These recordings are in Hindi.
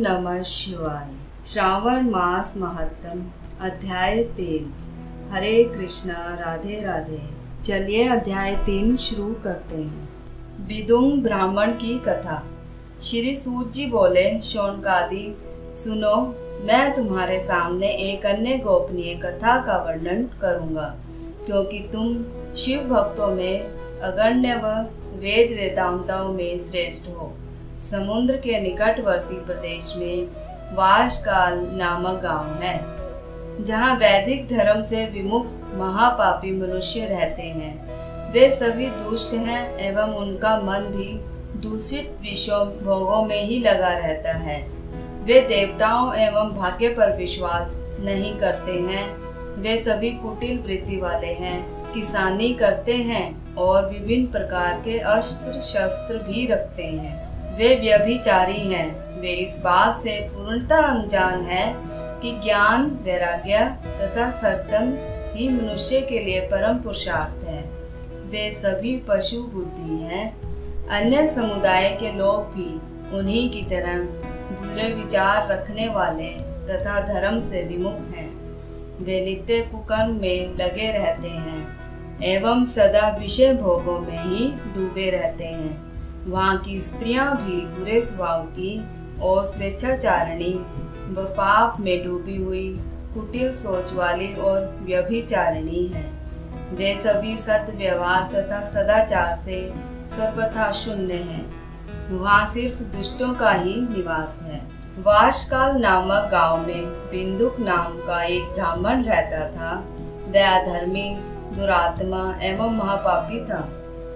नमः शिवाय। श्रावण मास महत्तम अध्याय 3। हरे कृष्णा राधे राधे। चलिए अध्याय 3 शुरू करते हैं। विदुम ब्राह्मण की कथा। श्री सूत जी बोले, शौनकादि सुनो, मैं तुम्हारे सामने एक अन्य गोपनीय कथा का वर्णन करूंगा, क्योंकि तुम शिव भक्तों में अगण्य व वेद वेदांताओं में श्रेष्ठ हो। समुद्र के निकटवर्ती प्रदेश में वाशकाल नामक गांव है, जहां वैदिक धर्म से विमुख महापापी मनुष्य रहते हैं। वे सभी दुष्ट हैं एवं उनका मन भी दूषित विषयों भोगों में ही लगा रहता है। वे देवताओं एवं भाग्य पर विश्वास नहीं करते हैं। वे सभी कुटिल वृत्ति वाले हैं, किसानी करते हैं और विभिन्न प्रकार के अस्त्र शस्त्र भी रखते हैं। वे व्यभिचारी हैं। वे इस बात से पूर्णतः अनजान हैं कि ज्ञान, वैराग्य तथा सत्यम ही मनुष्य के लिए परम पुरुषार्थ है। वे सभी पशु बुद्धि हैं। अन्य समुदाय के लोग भी उन्हीं की तरह बुरे विचार रखने वाले तथा धर्म से विमुख हैं। वे नित्य कुकर्म में लगे रहते हैं एवं सदा विषय भोगों में ही डूबे रहते हैं। वहाँ की स्त्रियां भी बुरे स्वभाव की और स्वेच्छाचारिणी व पाप में डूबी हुई कुटिल सोच वाली और व्यभिचारिणी हैं। वे सभी सत्य व्यवहार तथा सदाचार से सर्वथा शून्य हैं। वहाँ सिर्फ दुष्टों का ही निवास है। वाशकाल नामक गांव में बिंदुक नाम का एक ब्राह्मण रहता था। वह अधर्मी, दुरात्मा एवं महापापी था।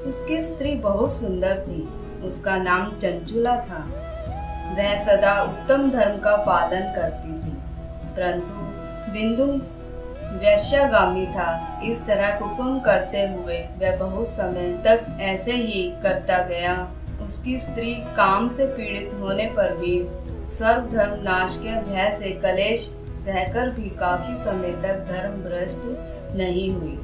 उसकी स्त्री बहुत सुंदर थी। उसका नाम चंचुला था। वह सदा उत्तम धर्म का पालन करती थी, परंतु बिंदु वैश्यागामी था। इस तरह कुकर्म करते हुए वह बहुत समय तक ऐसे ही करता गया। उसकी स्त्री काम से पीड़ित होने पर भी सर्वधर्म नाश के भय से कलेश सहकर भी काफी समय तक धर्म भ्रष्ट नहीं हुई,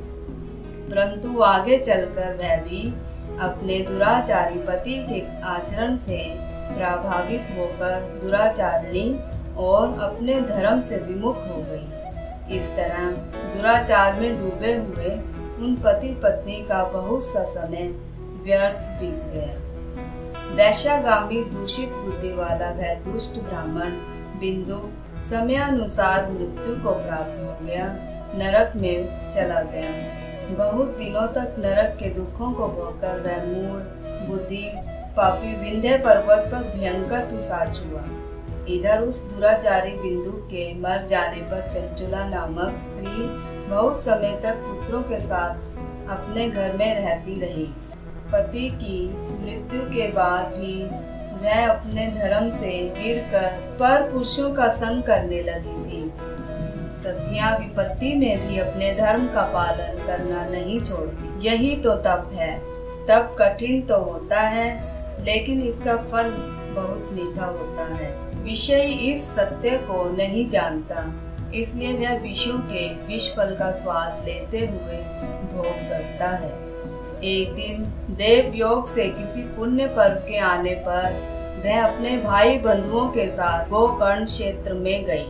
परंतु आगे चलकर वह भी अपने दुराचारी पति के आचरण से प्रभावित होकर दुराचारिणी और अपने धर्म से विमुख हो गई। इस तरह दुराचार में डूबे हुए उन पति पत्नी का बहुत सा समय व्यर्थ बीत गया। वैश्यागामी दूषित बुद्धि वाला वह दुष्ट ब्राह्मण बिंदु समयानुसार मृत्यु को प्राप्त हो गया, नरक में चला गया। बहुत दिनों तक नरक के दुखों को भोगकर वह मूढ़ बुद्धि पापी विंध्य पर्वत पर भयंकर पिशाच हुआ। इधर उस दुराचारी बिंदु के मर जाने पर चंचुला नामक स्त्री बहुत समय तक पुत्रों के साथ अपने घर में रहती रही। पति की मृत्यु के बाद भी वह अपने धर्म से गिरकर पर पुरुषों का संग करने लगी थी। सतियां विपत्ति में भी अपने धर्म का पालन करना नहीं छोड़ती। यही तो तप है। तप कठिन तो होता है, लेकिन इसका फल बहुत मीठा होता है। विषय इस सत्य को नहीं जानता, इसलिए वह विषयों के विष फल का स्वाद लेते हुए भोग करता है। एक दिन देव योग से किसी पुण्य पर्व के आने पर वह अपने भाई बंधुओं के साथ गोकर्ण क्षेत्र में गई।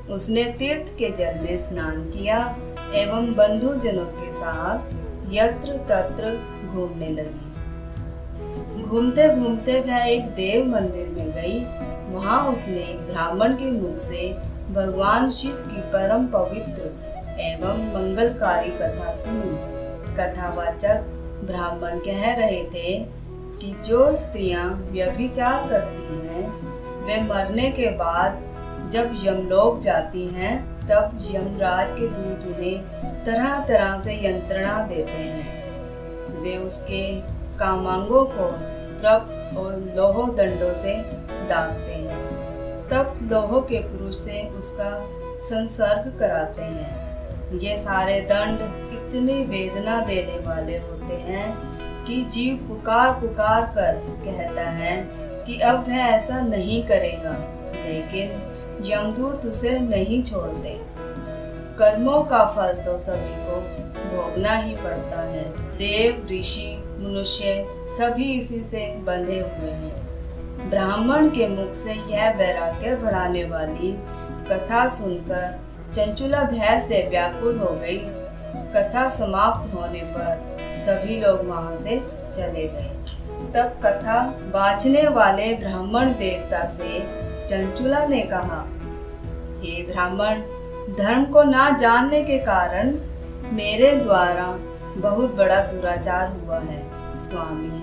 उसने तीर्थ के जल में स्नान किया एवं बंधुजनों के साथ यत्र तत्र घूमने लगी। घूमते घूमते वह एक देव मंदिर में गई। वहां उसने एक ब्राह्मण के मुख से भगवान शिव की परम पवित्र एवं मंगलकारी कथा सुनी। कथावाचक ब्राह्मण कह रहे थे कि जो स्त्रियां व्यभिचार करती हैं, वे मरने के बाद जब यमलोक जाती हैं, तब यमराज के दूत उन्हें तरह तरह से यंत्रणा देते हैं। वे उसके कामांगों को तप्त और लोह दंडों से दागते हैं। तप्त लोह के पुरुष से उसका संसर्ग कराते हैं। ये सारे दंड इतने वेदना देने वाले होते हैं कि जीव पुकार पुकार कर कहता है कि अब वह ऐसा नहीं करेगा, लेकिन यमदूत उसे नहीं छोड़ते। कर्मों का फल तो सभी को भोगना ही पड़ता है। देव, ऋषि, मनुष्य सभी इसी से बंधे हुए हैं। ब्राह्मण के मुख से यह वैराग्य बढ़ाने वाली कथा सुनकर चंचुला भय से व्याकुल हो गई। कथा समाप्त होने पर सभी लोग वहां से चले गए। तब कथा वाचने वाले ब्राह्मण देवता से चंचुला ने कहा, हे ब्राह्मण, धर्म को ना जानने के कारण मेरे द्वारा बहुत बड़ा दुराचार हुआ है। स्वामी,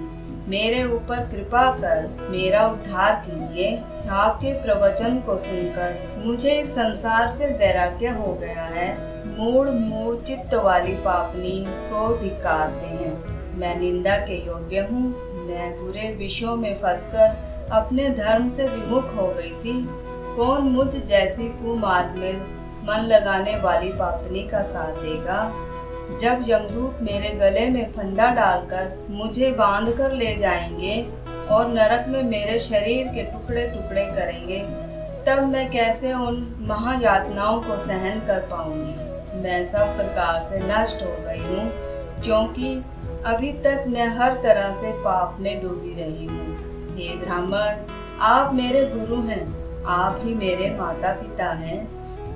मेरे ऊपर कृपा कर मेरा उद्धार कीजिए। आपके प्रवचन को सुनकर मुझे इस संसार से वैराग्य हो गया है। मूढ़ चित्त वाली पापनी को धिक्कारते हैं। मैं निंदा के योग्य हूँ। मैं बुरे विषयों में फंसकर अपने धर्म से विमुख हो गई थी। कौन मुझ जैसी कुमार्ग में मन लगाने वाली पापनी का साथ देगा? जब यमदूत मेरे गले में फंदा डालकर मुझे बांध कर ले जाएंगे और नरक में मेरे शरीर के टुकड़े टुकड़े करेंगे, तब मैं कैसे उन महायातनाओं को सहन कर पाऊंगी? मैं सब प्रकार से नष्ट हो गई हूँ, क्योंकि अभी तक मैं हर तरह से पाप में डूबी रही हूँ। हे ब्राह्मण, आप मेरे गुरु हैं, आप ही मेरे माता पिता हैं।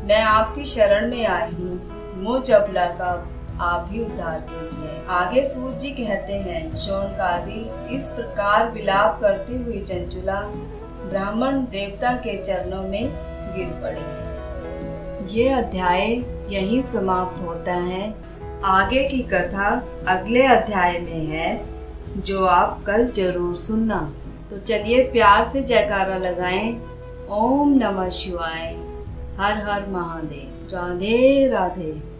मैं आपकी शरण में आई हूँ। मुझ अबला का आप ही उद्धार कीजिए। आगे सूत जी कहते हैं, शौनकादि इस प्रकार विलाप करती हुई चंचुला ब्राह्मण देवता के चरणों में गिर पड़ी। ये अध्याय यहीं समाप्त होता है। आगे की कथा अगले अध्याय में है, जो आप कल जरूर सुनना। तो चलिए प्यार से जयकारा लगाएं। ओम नमः शिवाय। हर हर महादेव। राधे राधे।